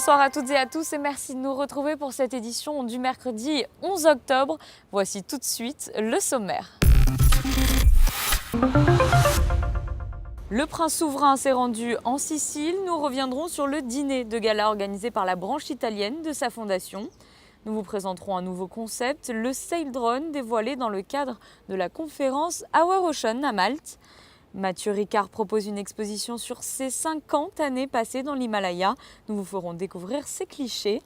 Bonsoir à toutes et à tous et merci de nous retrouver pour cette édition du mercredi 11 octobre. Voici tout de suite le sommaire. Le prince souverain s'est rendu en Sicile. Nous reviendrons sur le dîner de gala organisé par la branche italienne de sa fondation. Nous vous présenterons un nouveau concept, le Sail Drone, dévoilé dans le cadre de la conférence Our Ocean à Malte. Mathieu Ricard propose une exposition sur ses 50 années passées dans l'Himalaya. Nous vous ferons découvrir ses clichés.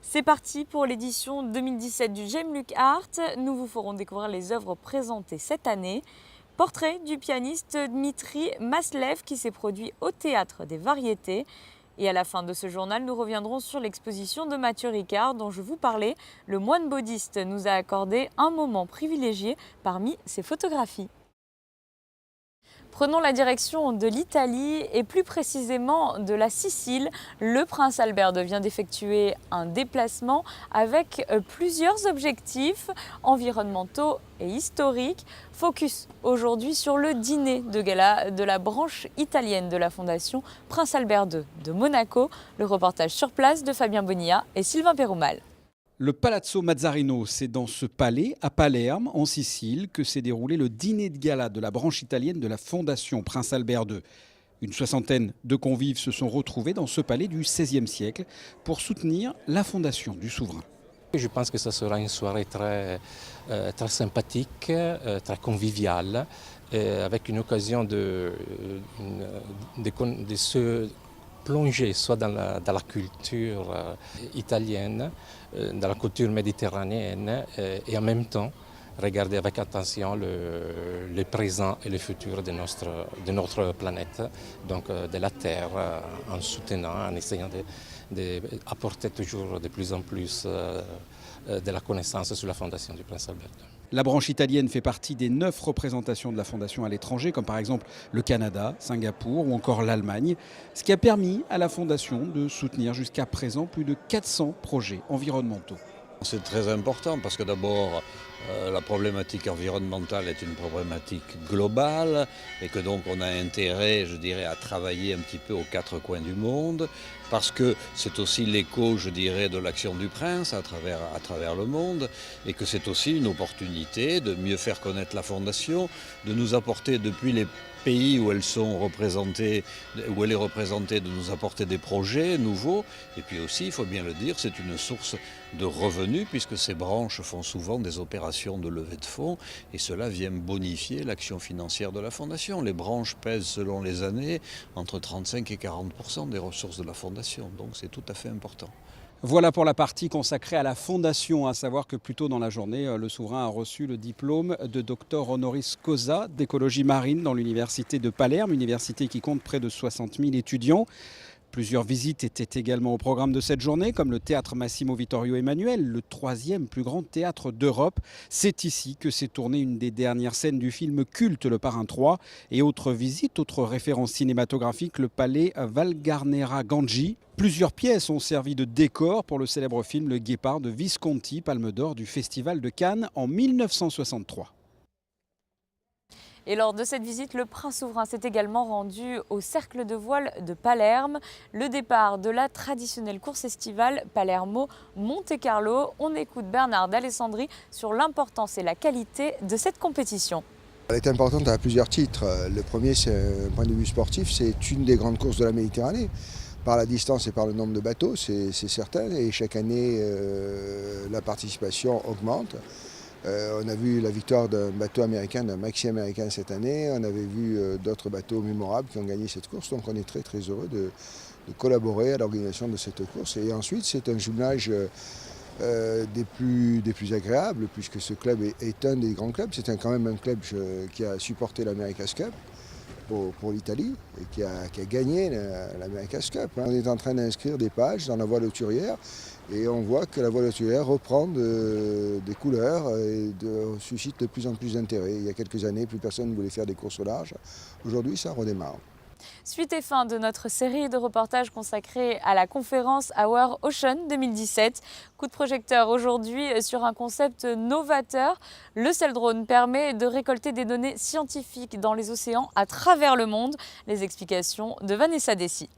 C'est parti pour l'édition 2017 du Gemluc Art. Nous vous ferons découvrir les œuvres présentées cette année. Portrait du pianiste Dmitri Maslev qui s'est produit au Théâtre des Variétés. Et à la fin de ce journal, nous reviendrons sur l'exposition de Mathieu Ricard dont je vous parlais. Le moine bouddhiste nous a accordé un moment privilégié parmi ses photographies. Prenons la direction de l'Italie et plus précisément de la Sicile. Le prince Albert vient d'effectuer un déplacement avec plusieurs objectifs environnementaux et historiques. Focus aujourd'hui sur le dîner de gala de la branche italienne de la Fondation Prince Albert II de Monaco. Le reportage sur place de Fabien Bonilla et Sylvain Péroumal. Le Palazzo Mazzarino, c'est dans ce palais, à Palerme, en Sicile, que s'est déroulé le dîner de gala de la branche italienne de la Fondation Prince Albert II. Une soixantaine de convives se sont retrouvés dans ce palais du XVIe siècle pour soutenir la fondation du souverain. Je pense que ce sera une soirée très sympathique, très conviviale, avec une occasion de se plonger soit dans la culture italienne, dans la culture méditerranéenne et en même temps regarder avec attention le présent et le futur de notre planète, donc de la Terre, en soutenant, en essayant d'apporter toujours de plus en plus de la connaissance sur la fondation du Prince Albert. La branche italienne fait partie des 9 représentations de la Fondation à l'étranger, comme par exemple le Canada, Singapour ou encore l'Allemagne, ce qui a permis à la Fondation de soutenir jusqu'à présent plus de 400 projets environnementaux. C'est très important parce que d'abord, la problématique environnementale est une problématique globale et que donc on a intérêt, je dirais, à travailler un petit peu aux 4 coins du monde parce que c'est aussi l'écho, je dirais, de l'action du prince à travers le monde et que c'est aussi une opportunité de mieux faire connaître la Fondation, de nous apporter depuis les pays où elle est représentée, de nous apporter des projets nouveaux. Et puis aussi, il faut bien le dire, c'est une source de revenus puisque ces branches font souvent des opérations de levée de fonds et cela vient bonifier l'action financière de la Fondation. Les branches pèsent selon les années entre 35 et 40% des ressources de la Fondation, donc c'est tout à fait important. Voilà pour la partie consacrée à la Fondation, à savoir que plus tôt dans la journée, le souverain a reçu le diplôme de docteur honoris causa d'écologie marine dans l'université de Palerme, université qui compte près de 60 000 étudiants. Plusieurs visites étaient également au programme de cette journée, comme le théâtre Massimo Vittorio Emanuele, le 3e plus grand théâtre d'Europe. C'est ici que s'est tournée une des dernières scènes du film culte Le Parrain 3. Et autre visite, autre référence cinématographique, le palais Valgarnera Ganji. Plusieurs pièces ont servi de décor pour le célèbre film Le Guépard de Visconti, Palme d'Or du Festival de Cannes en 1963. Et lors de cette visite, le prince souverain s'est également rendu au Cercle de Voile de Palerme. Le départ de la traditionnelle course estivale Palermo-Monte Carlo. On écoute Bernard d'Alessandri sur l'importance et la qualité de cette compétition. Elle est importante à plusieurs titres. Le premier, c'est un point de vue sportif, c'est une des grandes courses de la Méditerranée. Par la distance et par le nombre de bateaux, c'est certain. Et chaque année, la participation augmente. On a vu la victoire d'un bateau américain, d'un maxi américain cette année. On avait vu d'autres bateaux mémorables qui ont gagné cette course. Donc on est très très heureux de collaborer à l'organisation de cette course. Et ensuite, c'est un jumelage des plus agréables, puisque ce club est un des grands clubs. C'est quand même un club qui a supporté l'America's Cup pour l'Italie et qui a gagné l'America's Cup. On est en train d'inscrire des pages dans la voile hauturière et on voit que la voile hauturière reprend des couleurs et suscite de plus en plus d'intérêt. Il y a quelques années, plus personne ne voulait faire des courses au large. Aujourd'hui, ça redémarre. Suite et fin de notre série de reportages consacrés à la conférence Our Ocean 2017. Coup de projecteur aujourd'hui sur un concept novateur. Le Sail Drone permet de récolter des données scientifiques dans les océans à travers le monde. Les explications de Vanessa Dessy.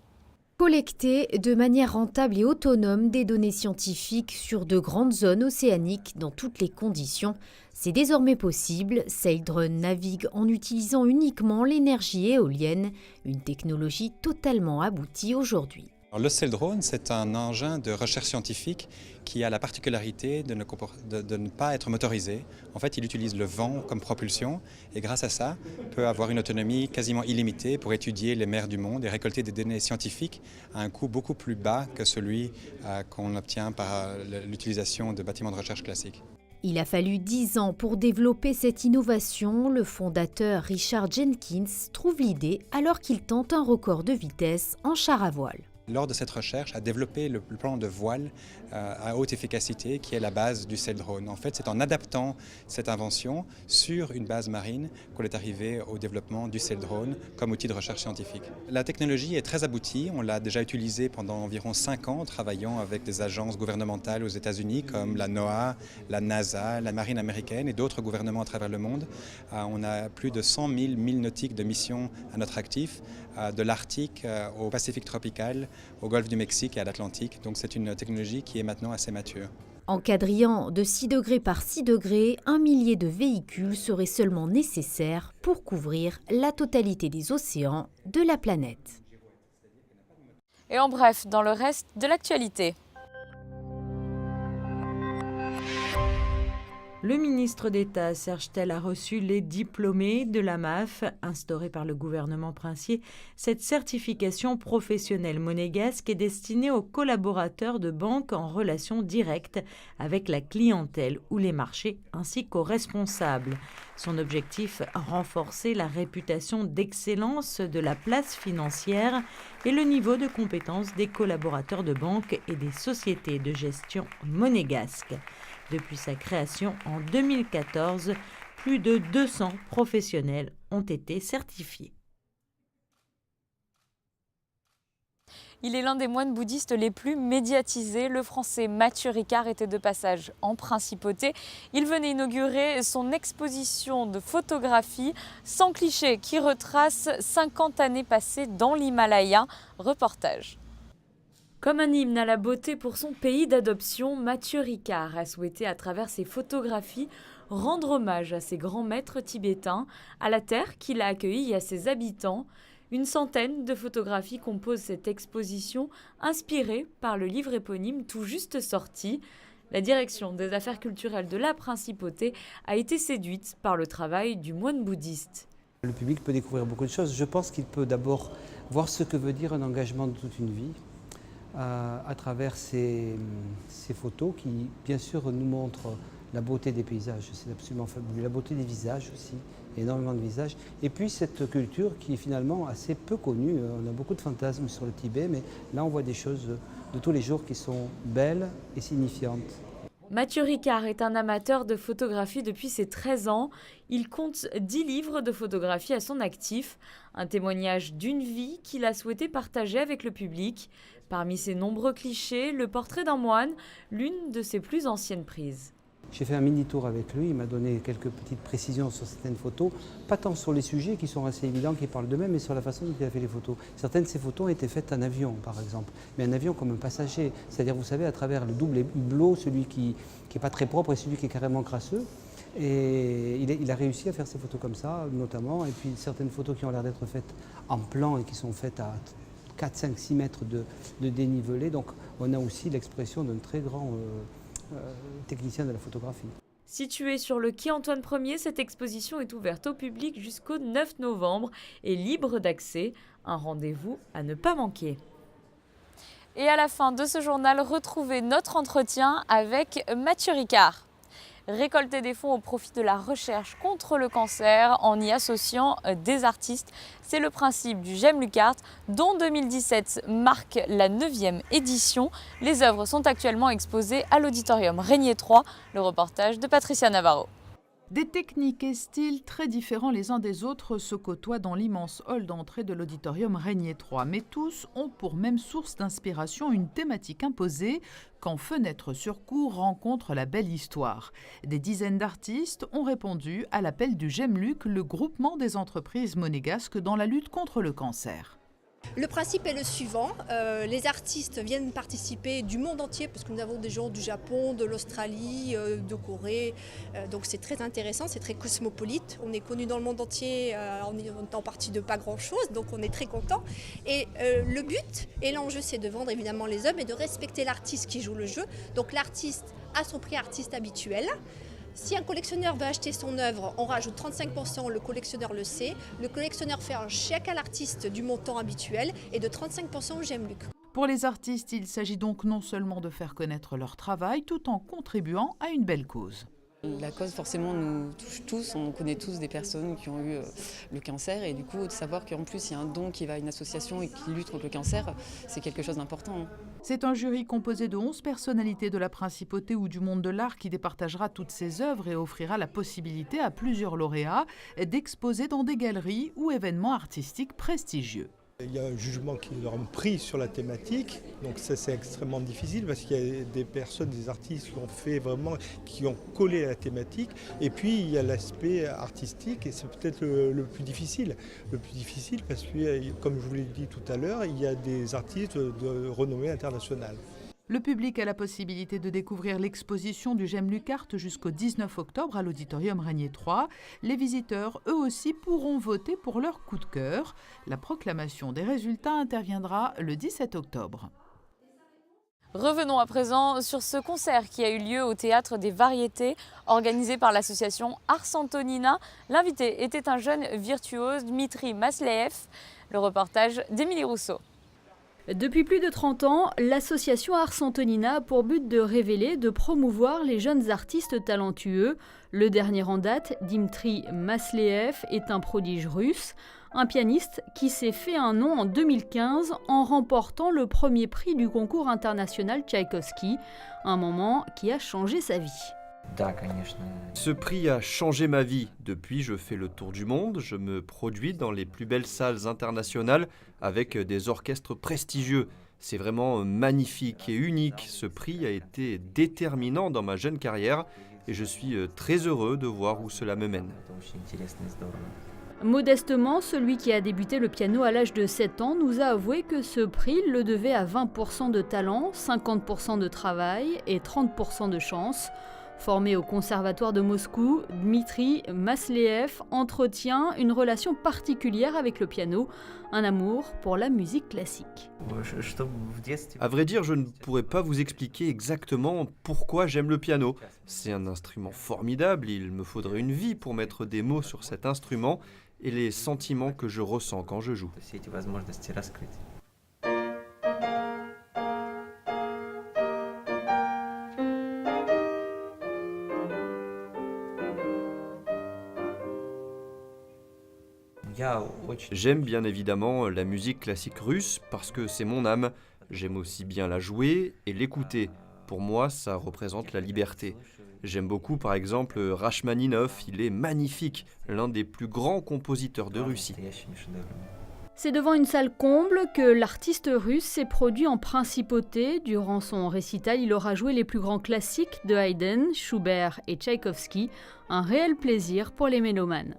Collecter de manière rentable et autonome des données scientifiques sur de grandes zones océaniques dans toutes les conditions, c'est désormais possible. Saildrun navigue en utilisant uniquement l'énergie éolienne, une technologie totalement aboutie aujourd'hui. Le Saildrone, c'est un engin de recherche scientifique qui a la particularité de ne pas être motorisé. En fait, il utilise le vent comme propulsion et grâce à ça, peut avoir une autonomie quasiment illimitée pour étudier les mers du monde et récolter des données scientifiques à un coût beaucoup plus bas que celui qu'on obtient par l'utilisation de bâtiments de recherche classiques. Il a fallu 10 ans pour développer cette innovation. Le fondateur Richard Jenkins trouve l'idée alors qu'il tente un record de vitesse en char à voile. Lors de cette recherche, a développé le plan de voile à haute efficacité qui est la base du Saildrone. En fait, c'est en adaptant cette invention sur une base marine qu'on est arrivé au développement du Saildrone comme outil de recherche scientifique. La technologie est très aboutie. On l'a déjà utilisée pendant environ 5 ans, travaillant avec des agences gouvernementales aux États-Unis comme la NOAA, la NASA, la marine américaine et d'autres gouvernements à travers le monde. On a plus de 100 000 milles nautiques de missions à notre actif, de l'Arctique au Pacifique tropical, au golfe du Mexique et à l'Atlantique. Donc c'est une technologie qui est maintenant assez mature. En quadrillant de 6 degrés par 6 degrés, 1 millier de véhicules seraient seulement nécessaires pour couvrir la totalité des océans de la planète. Et en bref, dans le reste de l'actualité. Le ministre d'État Serge Tel a reçu les diplômés de la MAF, instaurée par le gouvernement princier. Cette certification professionnelle monégasque est destinée aux collaborateurs de banques en relation directe avec la clientèle ou les marchés, ainsi qu'aux responsables. Son objectif, renforcer la réputation d'excellence de la place financière et le niveau de compétence des collaborateurs de banques et des sociétés de gestion monégasques. Depuis sa création en 2014, plus de 200 professionnels ont été certifiés. Il est l'un des moines bouddhistes les plus médiatisés. Le Français Mathieu Ricard était de passage en principauté. Il venait inaugurer son exposition de photographie sans cliché qui retrace 50 années passées dans l'Himalaya. Reportage. Comme un hymne à la beauté pour son pays d'adoption, Mathieu Ricard a souhaité à travers ses photographies rendre hommage à ses grands maîtres tibétains, à la terre qu'il a accueillie et à ses habitants. Une centaine de photographies composent cette exposition inspirée par le livre éponyme tout juste sorti. La direction des affaires culturelles de la principauté a été séduite par le travail du moine bouddhiste. Le public peut découvrir beaucoup de choses. Je pense qu'il peut d'abord voir ce que veut dire un engagement de toute une vie à travers ces photos qui, bien sûr, nous montrent la beauté des paysages. C'est absolument fabuleux. La beauté des visages aussi, énormément de visages. Et puis cette culture qui est finalement assez peu connue. On a beaucoup de fantasmes sur le Tibet, mais là on voit des choses de tous les jours qui sont belles et signifiantes. Mathieu Ricard est un amateur de photographie depuis ses 13 ans. Il compte 10 livres de photographie à son actif, un témoignage d'une vie qu'il a souhaité partager avec le public. Parmi ses nombreux clichés, le portrait d'un moine, l'une de ses plus anciennes prises. J'ai fait un mini-tour avec lui, il m'a donné quelques petites précisions sur certaines photos, pas tant sur les sujets qui sont assez évidents, qui parlent d'eux-mêmes, mais sur la façon dont il a fait les photos. Certaines de ces photos ont été faites en avion, par exemple, mais un avion comme un passager, c'est-à-dire, vous savez, à travers le double hublot, celui qui n'est pas très propre et celui qui est carrément crasseux. Et il a réussi à faire ces photos comme ça, notamment, et puis certaines photos qui ont l'air d'être faites en plan et qui sont faites à 4, 5, 6 mètres de dénivelé. Donc on a aussi l'expression d'un très grand technicien de la photographie. Située sur le quai Antoine Ier, cette exposition est ouverte au public jusqu'au 9 novembre et libre d'accès. Un rendez-vous à ne pas manquer. Et à la fin de ce journal, retrouvez notre entretien avec Mathieu Ricard. Récolter des fonds au profit de la recherche contre le cancer en y associant des artistes. C'est le principe du GEM Lucart, dont 2017 marque la 9e édition. Les œuvres sont actuellement exposées à l'auditorium Régnier 3. Le reportage de Patricia Navarro. Des techniques et styles très différents les uns des autres se côtoient dans l'immense hall d'entrée de l'auditorium Régnier 3, mais tous ont pour même source d'inspiration une thématique imposée quand Fenêtre sur cour rencontre la belle histoire. Des dizaines d'artistes ont répondu à l'appel du GEMLUC, le groupement des entreprises monégasques dans la lutte contre le cancer. Le principe est le suivant, les artistes viennent participer du monde entier parce que nous avons des gens du Japon, de l'Australie, de Corée, donc c'est très intéressant, c'est très cosmopolite. On est connu dans le monde entier en étant partie de pas grand chose, donc on est très content. Et le but et l'enjeu c'est de vendre évidemment les œuvres et de respecter l'artiste qui joue le jeu. Donc l'artiste a son prix artiste habituel. Si un collectionneur veut acheter son œuvre, on rajoute 35%, le collectionneur le sait. Le collectionneur fait un chèque à l'artiste du montant habituel et de 35% au Gemluc. Pour les artistes, il s'agit donc non seulement de faire connaître leur travail, tout en contribuant à une belle cause. La cause forcément nous touche tous, on connaît tous des personnes qui ont eu le cancer et du coup de savoir qu'en plus il y a un don qui va à une association et qui lutte contre le cancer, c'est quelque chose d'important. C'est un jury composé de 11 personnalités de la principauté ou du monde de l'art qui départagera toutes ses œuvres et offrira la possibilité à plusieurs lauréats d'exposer dans des galeries ou événements artistiques prestigieux. Il y a un jugement qui est un prix sur la thématique, donc ça c'est extrêmement difficile parce qu'il y a des personnes, des artistes qui ont fait vraiment, qui ont collé à la thématique, et puis il y a l'aspect artistique et c'est peut-être le plus difficile. Le plus difficile parce que, comme je vous l'ai dit tout à l'heure, il y a des artistes de renommée internationale. Le public a la possibilité de découvrir l'exposition du Gemluc Art jusqu'au 19 octobre à l'Auditorium Régnier 3. Les visiteurs, eux aussi, pourront voter pour leur coup de cœur. La proclamation des résultats interviendra le 17 octobre. Revenons à présent sur ce concert qui a eu lieu au Théâtre des Variétés, organisé par l'association Ars Antonina. L'invité était un jeune virtuose, Dmitri Masleev. Le reportage d'Émilie Rousseau. Depuis plus de 30 ans, l'association Ars Antonina a pour but de révéler, de promouvoir les jeunes artistes talentueux. Le dernier en date, Dmitri Masleev, est un prodige russe, un pianiste qui s'est fait un nom en 2015 en remportant le premier prix du concours international Tchaïkovski, un moment qui a changé sa vie. Ce prix a changé ma vie. Depuis, je fais le tour du monde, je me produis dans les plus belles salles internationales avec des orchestres prestigieux. C'est vraiment magnifique et unique. Ce prix a été déterminant dans ma jeune carrière et je suis très heureux de voir où cela me mène. Modestement, celui qui a débuté le piano à l'âge de 7 ans nous a avoué que ce prix le devait à 20% de talent, 50% de travail et 30% de chance. Formé au Conservatoire de Moscou, Dmitri Masleev entretient une relation particulière avec le piano, un amour pour la musique classique. À vrai dire, je ne pourrais pas vous expliquer exactement pourquoi j'aime le piano. C'est un instrument formidable, il me faudrait une vie pour mettre des mots sur cet instrument et les sentiments que je ressens quand je joue. J'aime bien évidemment la musique classique russe parce que c'est mon âme. J'aime aussi bien la jouer et l'écouter. Pour moi, ça représente la liberté. J'aime beaucoup par exemple Rachmaninov, il est magnifique, l'un des plus grands compositeurs de Russie. C'est devant une salle comble que l'artiste russe s'est produit en principauté. Durant son récital, il aura joué les plus grands classiques de Haydn, Schubert et Tchaïkovski. Un réel plaisir pour les mélomanes.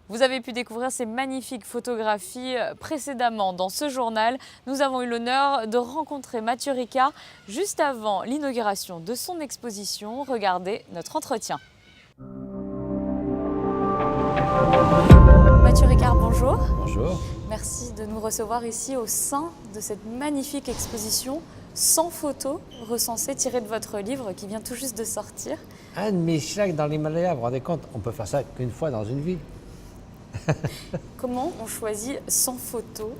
Vous avez pu découvrir ces magnifiques photographies précédemment dans ce journal. Nous avons eu l'honneur de rencontrer Mathieu Ricard juste avant l'inauguration de son exposition. Regardez notre entretien. Mathieu Ricard, bonjour. Bonjour. Merci de nous recevoir ici au sein de cette magnifique exposition 100 photos recensées tirées de votre livre qui vient tout juste de sortir. Un de mes schlags dans l'Himalaya, vous vous rendez compte, on peut faire ça qu'une fois dans une vie. Comment on choisit 100 photos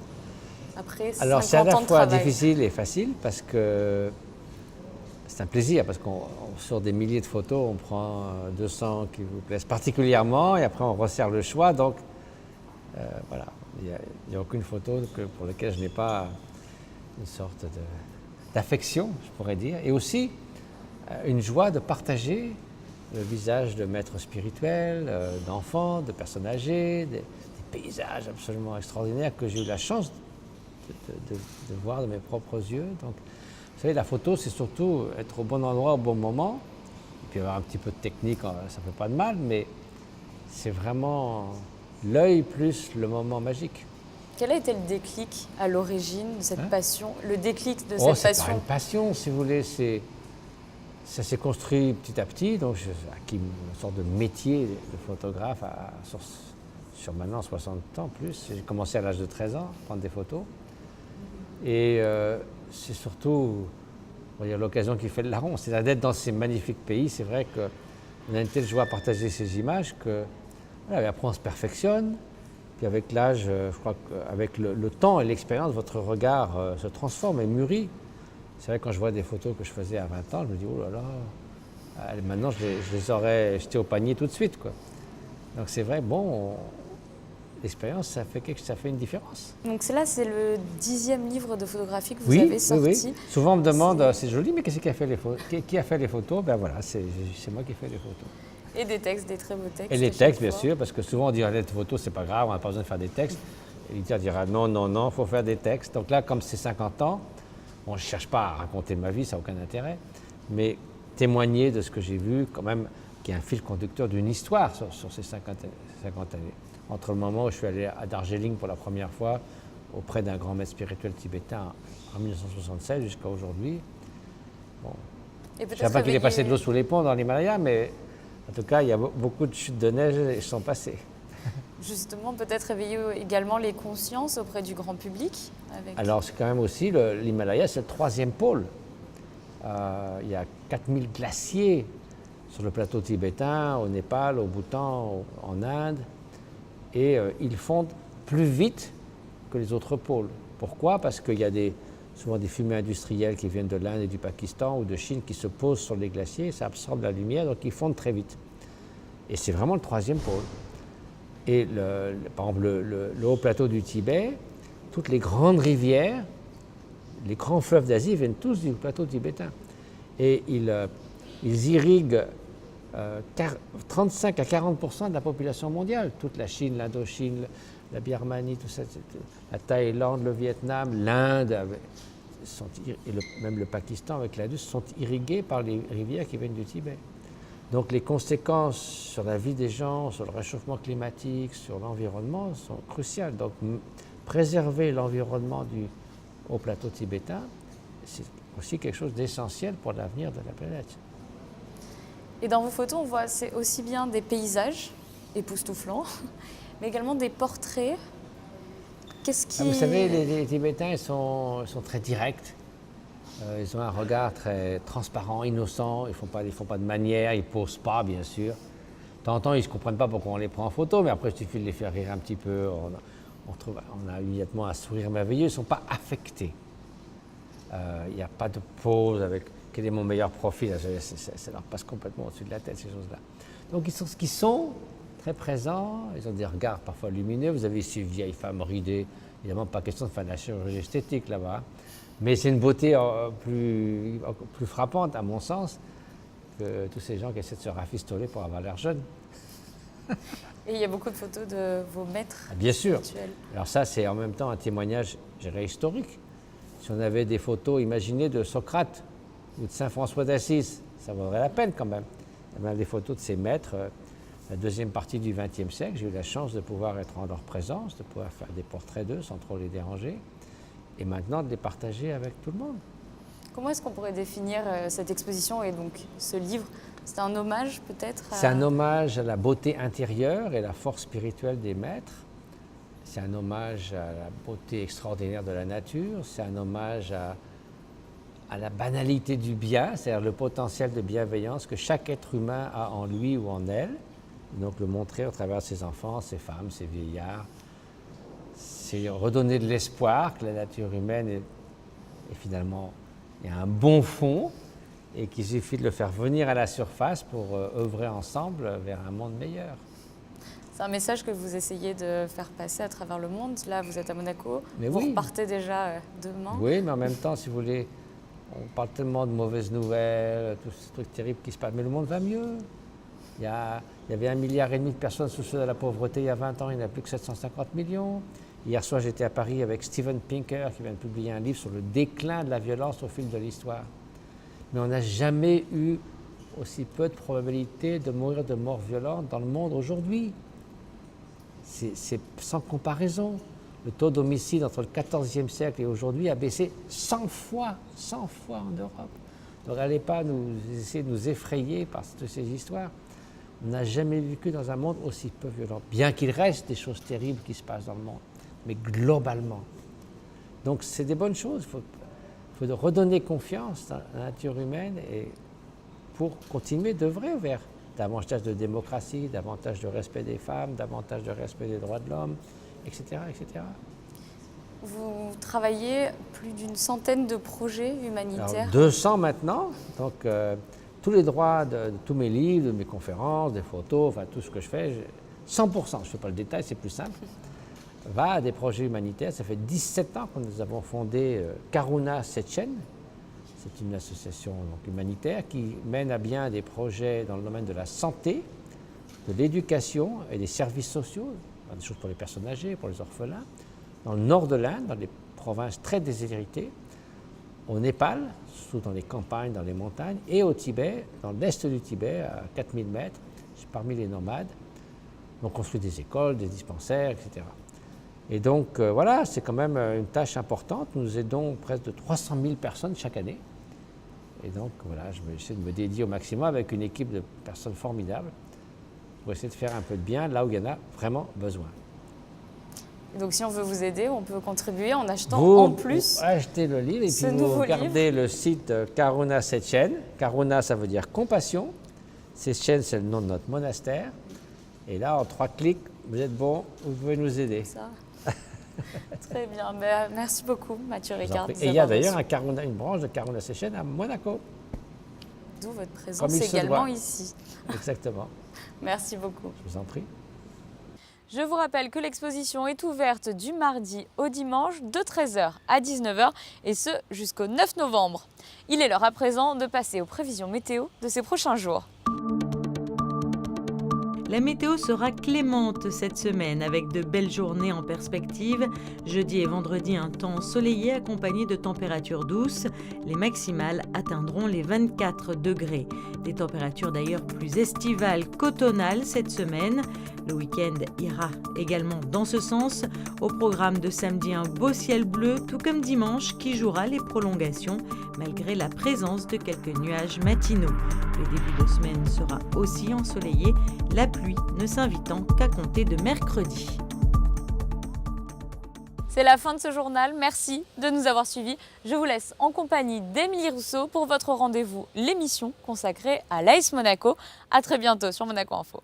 après 50 ans de travail? Alors c'est à la fois difficile et facile parce que c'est un plaisir, parce qu'on sort des milliers de photos, on prend 200 qui vous plaisent particulièrement et après on resserre le choix. Donc voilà, il n'y a aucune photo pour laquelle je n'ai pas une sorte d'affection, je pourrais dire. Et aussi une joie de partager le visage de maîtres spirituels, d'enfants, de personnes âgées, des paysages absolument extraordinaires que j'ai eu la chance de voir de mes propres yeux. Donc Vous savez, la photo, c'est surtout être au bon endroit au bon moment. Et puis avoir un petit peu de technique, ça ne fait pas de mal, mais c'est vraiment l'œil plus le moment magique. Quel a été le déclic à l'origine de cette passion? Le déclic de Oh, cette c'est passion? pas une passion, si vous voulez. Ça s'est construit petit à petit. Donc, j'ai acquis une sorte de métier de photographe sur maintenant 60 ans plus. J'ai commencé à l'âge de 13 ans à prendre des photos. Et c'est surtout l'occasion qui fait le larron. C'est d'être dans ces magnifiques pays. C'est vrai qu'on a une telle joie à partager ces images que voilà, après on se perfectionne. Puis avec l'âge, je crois qu'avec le temps et l'expérience, votre regard se transforme et mûrit. C'est vrai, quand je vois des photos que je faisais à 20 ans, je me dis, oh là là, maintenant je les aurais jetés au panier tout de suite, quoi. Donc c'est vrai, l'expérience, ça fait une différence. Donc c'est le 10e livre de photographie que vous avez sorti. Oui. Souvent on me demande, c'est joli, mais qui a fait les photos? Ben voilà, c'est moi qui ai fait les photos. Et des textes, des très beaux textes. Et les textes, bien sûr, parce que souvent on dit, les photos, c'est pas grave, on n'a pas besoin de faire des textes. Et l'auditeur dira, non, il faut faire des textes. Donc là, comme c'est 50 ans, je ne cherche pas à raconter ma vie, ça n'a aucun intérêt, mais témoigner de ce que j'ai vu, quand même, qui est un fil conducteur d'une histoire sur ces 50 années. Entre le moment où je suis allé à Darjeeling pour la première fois, auprès d'un grand maître spirituel tibétain en 1976 jusqu'à aujourd'hui. Bon. Je ne sais pas qu'il est passé de l'eau sous les ponts dans l'Himalaya, mais en tout cas, il y a beaucoup de chutes de neige qui sont passées. Justement, peut-être réveiller également les consciences auprès du grand public. Alors, c'est quand même aussi, l'Himalaya, c'est le 3e pôle. Il y a 4000 glaciers sur le plateau tibétain, au Népal, au Bhoutan, en Inde. Et ils fondent plus vite que les autres pôles. Pourquoi? Parce qu'il y a souvent des fumées industrielles qui viennent de l'Inde et du Pakistan ou de Chine qui se posent sur les glaciers, ça absorbe la lumière, donc ils fondent très vite. Et c'est vraiment le 3e pôle. Et par exemple, le haut plateau du Tibet, toutes les grandes rivières, les grands fleuves d'Asie viennent tous du plateau tibétain. Et ils irriguent 35 à 40% de la population mondiale. Toute la Chine, l'Indochine, la Birmanie, tout ça, la Thaïlande, le Vietnam, l'Inde, même le Pakistan avec l'Indus sont irrigués par les rivières qui viennent du Tibet. Donc les conséquences sur la vie des gens, sur le réchauffement climatique, sur l'environnement sont cruciales. Donc préserver l'environnement du haut plateau tibétain, c'est aussi quelque chose d'essentiel pour l'avenir de la planète. Et dans vos photos, on voit c'est aussi bien des paysages époustouflants, mais également des portraits. Qu'est-ce qui... Vous savez, les Tibétains, ils sont très directs. Ils ont un regard très transparent, innocent. Ils ne font pas de manières, ils ne posent pas, bien sûr. De temps en temps, ils ne comprennent pas pourquoi on les prend en photo, mais après, il suffit de les faire rire un petit peu. On a immédiatement un sourire merveilleux. Ils ne sont pas affectés. Il n'y a pas de pose avec quel est mon meilleur profil. Ça leur passe complètement au-dessus de la tête, ces choses-là. Donc, ils sont très présents. Ils ont des regards parfois lumineux. Vous avez ici une vieille femme ridée. Évidemment, pas question de faire de la chirurgie esthétique là-bas. Mais c'est une beauté plus frappante, à mon sens, que tous ces gens qui essaient de se rafistoler pour avoir l'air jeune. Et il y a beaucoup de photos de vos maîtres Bien sûr. spirituels. Alors ça, c'est en même temps un témoignage, je dirais, historique. Si on avait des photos, imaginez, de Socrate ou de Saint François d'Assise, ça vaudrait la peine quand même. Il y a même des photos de ces maîtres. La deuxième partie du XXe siècle, j'ai eu la chance de pouvoir être en leur présence, de pouvoir faire des portraits d'eux sans trop les déranger. Et maintenant de les partager avec tout le monde. Comment est-ce qu'on pourrait définir cette exposition et donc ce livre? C'est un hommage peut-être C'est un hommage à la beauté intérieure et la force spirituelle des maîtres. C'est un hommage à la beauté extraordinaire de la nature. C'est un hommage à la banalité du bien, c'est-à-dire le potentiel de bienveillance que chaque être humain a en lui ou en elle. Et donc le montrer au travers de ses enfants, ses femmes, ses vieillards. C'est redonner de l'espoir que la nature humaine est finalement il y a un bon fond et qu'il suffit de le faire venir à la surface pour œuvrer ensemble vers un monde meilleur. C'est un message que vous essayez de faire passer à travers le monde. Là, vous êtes à Monaco, vous repartez déjà demain. Oui, mais en même temps, si vous voulez, on parle tellement de mauvaises nouvelles, tous ces trucs terribles qui se passent, mais le monde va mieux. Il y avait 1,5 milliard de personnes sous le seuil de la pauvreté il y a 20 ans, il n'y en a plus que 750 millions. Hier soir, j'étais à Paris avec Steven Pinker qui vient de publier un livre sur le déclin de la violence au fil de l'histoire. Mais on n'a jamais eu aussi peu de probabilité de mourir de mort violente dans le monde aujourd'hui. C'est sans comparaison. Le taux d'homicide entre le XIVe siècle et aujourd'hui a baissé 100 fois en Europe. Donc n'allez pas essayer de nous effrayer par toutes ces histoires. On n'a jamais vécu dans un monde aussi peu violent, bien qu'il reste des choses terribles qui se passent dans le monde, mais globalement. Donc c'est des bonnes choses. Il faut redonner confiance à la nature humaine et pour continuer d'œuvrer vers davantage de démocratie, davantage de respect des femmes, davantage de respect des droits de l'homme, etc., etc. Vous travaillez plus d'une centaine de projets humanitaires. Alors, 200 maintenant, donc tous les droits de tous mes livres, de mes conférences, des photos, enfin tout ce que je fais, 100%, je ne fais pas le détail, c'est plus simple, va à des projets humanitaires. Ça fait 17 ans que nous avons fondé Karuna Sechen. C'est une association donc, humanitaire qui mène à bien des projets dans le domaine de la santé, de l'éducation et des services sociaux, des choses pour les personnes âgées, pour les orphelins, dans le nord de l'Inde, dans des provinces très déshéritées, au Népal, surtout dans les campagnes, dans les montagnes, et au Tibet, dans l'est du Tibet, à 4000 mètres, parmi les nomades. On construit des écoles, des dispensaires, etc. Et donc voilà, c'est quand même une tâche importante. Nous aidons presque de 300 000 personnes chaque année. Et donc voilà, je vais essayer de me dédier au maximum avec une équipe de personnes formidables pour essayer de faire un peu de bien là où il y en a vraiment besoin. Donc si on veut vous aider, on peut contribuer en achetant en plus. Vous achetez le livre et puis vous regardez le site Karuna Sechen. Karuna, ça veut dire compassion. Sechen, c'est le nom de notre monastère. Et là, en 3 clics, vous êtes bon, vous pouvez nous aider. Ça. Très bien. Ben, merci beaucoup, Mathieu Ricard. Et il y a d'ailleurs une branche de Karuna Sechen à Monaco. D'où votre présence également ici. Exactement. Merci beaucoup. Je vous en prie. Je vous rappelle que l'exposition est ouverte du mardi au dimanche de 13h à 19h et ce jusqu'au 9 novembre. Il est l'heure à présent de passer aux prévisions météo de ces prochains jours. La météo sera clémente cette semaine avec de belles journées en perspective. Jeudi et vendredi, un temps ensoleillé accompagné de températures douces. Les maximales atteindront les 24 degrés. Des températures d'ailleurs plus estivales qu'automnales cette semaine. Le week-end ira également dans ce sens. Au programme de samedi, un beau ciel bleu, tout comme dimanche qui jouera les prolongations malgré la présence de quelques nuages matinaux. Le début de semaine sera aussi ensoleillé, la pluie ne s'invitant qu'à compter de mercredi. C'est la fin de ce journal. Merci de nous avoir suivis. Je vous laisse en compagnie d'Émilie Rousseau pour votre rendez-vous, l'émission consacrée à l'AS Monaco. À très bientôt sur Monaco Info.